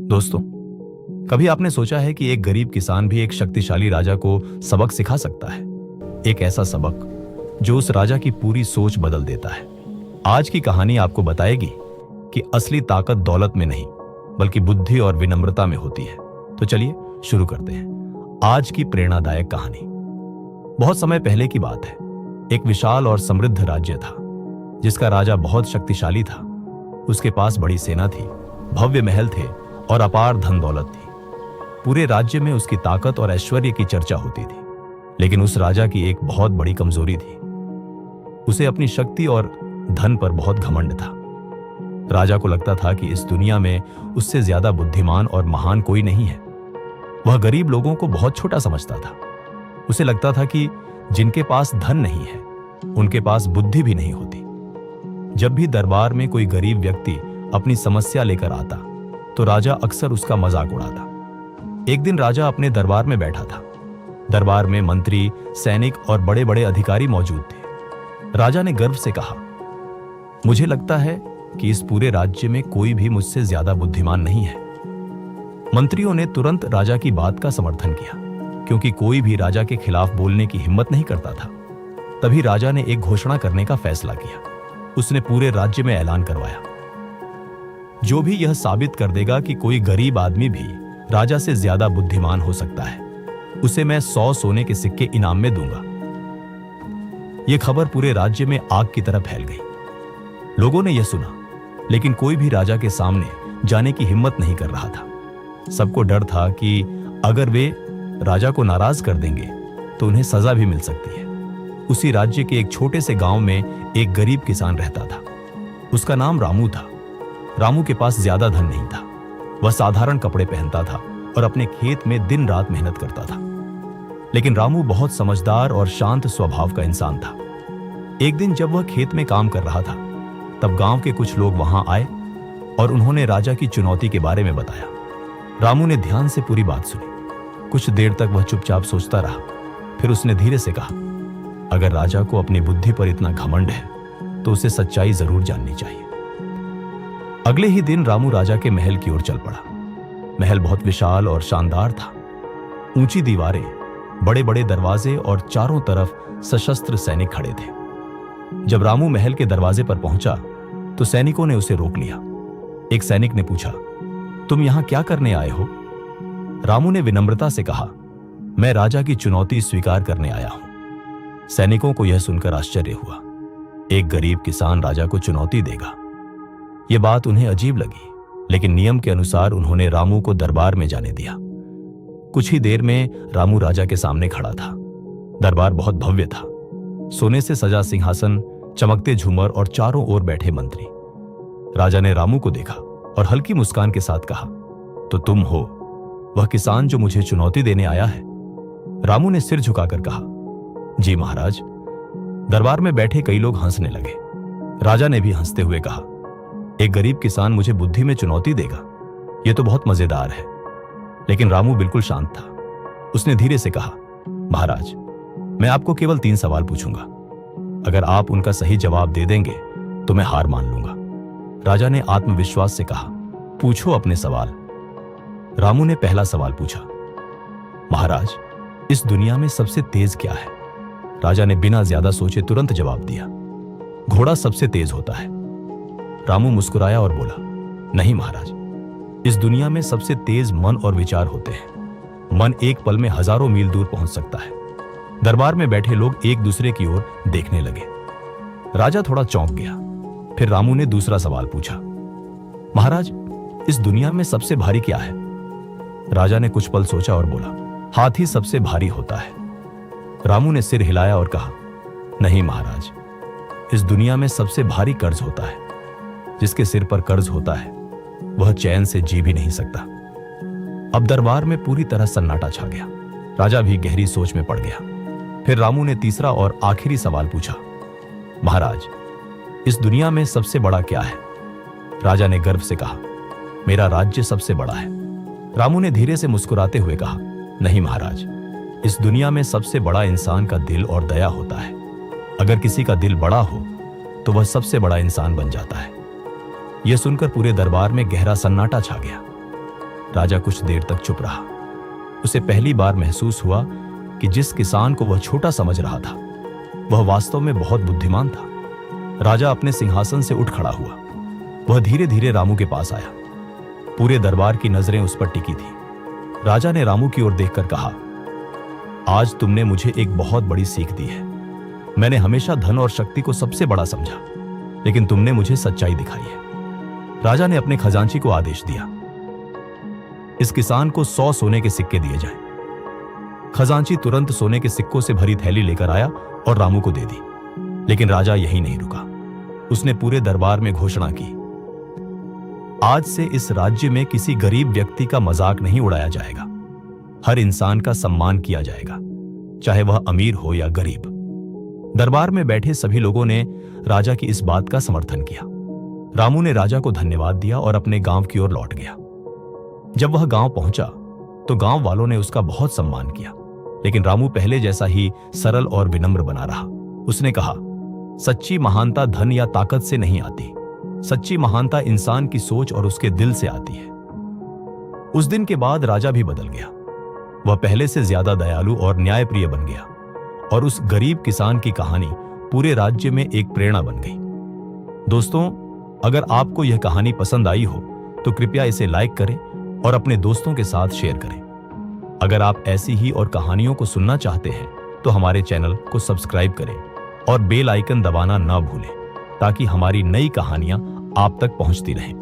दोस्तों, कभी आपने सोचा है कि एक गरीब किसान भी एक शक्तिशाली राजा को सबक सिखा सकता है? एक ऐसा सबक जो उस राजा की पूरी सोच बदल देता है। आज की कहानी आपको बताएगी कि असली ताकत दौलत में नहीं, बल्कि बुद्धि और विनम्रता में होती है। तो चलिए शुरू करते हैं आज की प्रेरणादायक कहानी। बहुत समय पहले की बात है। एक विशाल और समृद्ध राज्य था, जिसका राजा बहुत शक्तिशाली था। उसके पास बड़ी सेना थी, भव्य महल थे और अपार धन दौलत थी। पूरे राज्य में उसकी ताकत और ऐश्वर्य की चर्चा होती थी। लेकिन उस राजा की एक बहुत बड़ी कमजोरी थी। उसे अपनी शक्ति और धन पर बहुत घमंड था। राजा को लगता था कि इस दुनिया में उससे ज्यादा बुद्धिमान और महान कोई नहीं है। वह गरीब लोगों को बहुत छोटा समझता था। उसे लगता था कि जिनके पास धन नहीं है, उनके पास बुद्धि भी नहीं होती। जब भी दरबार में कोई गरीब व्यक्ति अपनी समस्या लेकर आता, तो राजा अक्सर उसका मजाक उड़ाता। एक दिन राजा अपने दरबार में बैठा था। दरबार में मंत्री, सैनिक और बड़े बड़े अधिकारी मौजूद थे। राजा ने गर्व से कहा, मुझे लगता है कि इस पूरे राज्य में कोई भी मुझसे ज्यादा बुद्धिमान नहीं है। मंत्रियों ने तुरंत राजा की बात का समर्थन किया, क्योंकि कोई भी राजा के खिलाफ बोलने की हिम्मत नहीं करता था। तभी राजा ने एक घोषणा करने का फैसला किया। उसने पूरे राज्य में ऐलान करवाया, जो भी यह साबित कर देगा कि कोई गरीब आदमी भी राजा से ज्यादा बुद्धिमान हो सकता है, उसे मैं 100 सोने के सिक्के इनाम में दूंगा। यह खबर पूरे राज्य में आग की तरह फैल गई। लोगों ने यह सुना, लेकिन कोई भी राजा के सामने जाने की हिम्मत नहीं कर रहा था। सबको डर था कि अगर वे राजा को नाराज कर देंगे तो उन्हें सजा भी मिल सकती है। उसी राज्य के एक छोटे से गांव में एक गरीब किसान रहता था। उसका नाम रामू था। रामू के पास ज्यादा धन नहीं था। वह साधारण कपड़े पहनता था और अपने खेत में दिन रात मेहनत करता था। लेकिन रामू बहुत समझदार और शांत स्वभाव का इंसान था। एक दिन जब वह खेत में काम कर रहा था, तब गांव के कुछ लोग वहां आए और उन्होंने राजा की चुनौती के बारे में बताया। रामू ने ध्यान से पूरी बात सुनी। कुछ देर तक वह चुपचाप सोचता रहा। फिर उसने धीरे से कहा, अगर राजा को अपनी बुद्धि पर इतना घमंड है, तो उसे सच्चाई जरूर जाननी चाहिए। अगले ही दिन रामू राजा के महल की ओर चल पड़ा। महल बहुत विशाल और शानदार था। ऊंची दीवारें, बड़े बड़े दरवाजे और चारों तरफ सशस्त्र सैनिक खड़े थे। जब रामू महल के दरवाजे पर पहुंचा, तो सैनिकों ने उसे रोक लिया। एक सैनिक ने पूछा, तुम यहां क्या करने आए हो? रामू ने विनम्रता से कहा, मैं राजा की चुनौती स्वीकार करने आया हूं। सैनिकों को यह सुनकर आश्चर्य हुआ। एक गरीब किसान राजा को चुनौती देगा। यह बात उन्हें अजीब लगी, लेकिन नियम के अनुसार उन्होंने रामू को दरबार में जाने दिया। कुछ ही देर में रामू राजा के सामने खड़ा था। दरबार बहुत भव्य था। सोने से सजा सिंहासन, चमकते झूमर और चारों ओर बैठे मंत्री। राजा ने रामू को देखा और हल्की मुस्कान के साथ कहा, तो तुम हो वह किसान जो मुझे चुनौती देने आया है? रामू ने सिर झुकाकर कहा, जी महाराज। दरबार में बैठे कई लोग हंसने लगे। राजा ने भी हंसते हुए कहा, एक गरीब किसान मुझे बुद्धि में चुनौती देगा, यह तो बहुत मजेदार है। लेकिन रामू बिल्कुल शांत था। उसने धीरे से कहा, महाराज, मैं आपको केवल 3 सवाल पूछूंगा। अगर आप उनका सही जवाब दे देंगे तो मैं हार मान लूंगा। राजा ने आत्मविश्वास से कहा, पूछो अपने सवाल। रामू ने पहला सवाल पूछा, महाराज, इस दुनिया में सबसे तेज क्या है? राजा ने बिना ज्यादा सोचे तुरंत जवाब दिया, घोड़ा सबसे तेज होता है। रामू मुस्कुराया और बोला, नहीं महाराज, इस दुनिया में सबसे तेज मन और विचार होते हैं। मन एक पल में हजारों मील दूर पहुंच सकता है। दरबार में बैठे लोग एक दूसरे की ओर देखने लगे। राजा थोड़ा चौंक गया। फिर रामू ने दूसरा सवाल पूछा, महाराज, इस दुनिया में सबसे भारी क्या है? राजा ने कुछ पल सोचा और बोला, हाथी सबसे भारी होता है। रामू ने सिर हिलाया और कहा, नहीं महाराज, इस दुनिया में सबसे भारी कर्ज होता है। जिसके सिर पर कर्ज होता है, वह चैन से जी भी नहीं सकता। अब दरबार में पूरी तरह सन्नाटा छा गया। राजा भी गहरी सोच में पड़ गया। फिर रामू ने तीसरा और आखिरी सवाल पूछा, महाराज, इस दुनिया में सबसे बड़ा क्या है? राजा ने गर्व से कहा, मेरा राज्य सबसे बड़ा है। रामू ने धीरे से मुस्कुराते हुए कहा, नहीं महाराज, इस दुनिया में सबसे बड़ा इंसान का दिल और दया होता है। अगर किसी का दिल बड़ा हो तो वह सबसे बड़ा इंसान बन जाता है। यह सुनकर पूरे दरबार में गहरा सन्नाटा छा गया। राजा कुछ देर तक चुप रहा। उसे पहली बार महसूस हुआ कि जिस किसान को वह छोटा समझ रहा था वह वास्तव में बहुत बुद्धिमान था। राजा अपने सिंहासन से उठ खड़ा हुआ। वह धीरे धीरे रामू के पास आया। पूरे दरबार की नजरें उस पर टिकी थी। राजा ने रामू की ओर देखकर कहा, आज तुमने मुझे एक बहुत बड़ी सीख दी है। मैंने हमेशा धन और शक्ति को सबसे बड़ा समझा, लेकिन तुमने मुझे सच्चाई दिखाई है। राजा ने अपने खजांची को आदेश दिया, इस किसान को 100 सोने के सिक्के दिए जाएं। खजांची तुरंत सोने के सिक्कों से भरी थैली लेकर आया और रामू को दे दी। लेकिन राजा यही नहीं रुका। उसने पूरे दरबार में घोषणा की, आज से इस राज्य में किसी गरीब व्यक्ति का मजाक नहीं उड़ाया जाएगा। हर इंसान का सम्मान किया जाएगा, चाहे वह अमीर हो या गरीब। दरबार में बैठे सभी लोगों ने राजा की इस बात का समर्थन किया। रामू ने राजा को धन्यवाद दिया और अपने गांव की ओर लौट गया। जब वह गांव पहुंचा तो गांव वालों ने उसका बहुत सम्मान किया, लेकिन रामू पहले जैसा ही सरल और विनम्र बना रहा। उसने कहा, सच्ची महानता धन या ताकत से नहीं आती। सच्ची महानता इंसान की सोच और उसके दिल से आती है। उस दिन के बाद राजा भी बदल गया। वह पहले से ज्यादा दयालु और न्यायप्रिय बन गया और उस गरीब किसान की कहानी पूरे राज्य में एक प्रेरणा बन गई। दोस्तों, अगर आपको यह कहानी पसंद आई हो तो कृपया इसे लाइक करें और अपने दोस्तों के साथ शेयर करें। अगर आप ऐसी ही और कहानियों को सुनना चाहते हैं तो हमारे चैनल को सब्सक्राइब करें और बेल आइकन दबाना ना भूलें, ताकि हमारी नई कहानियां आप तक पहुंचती रहें।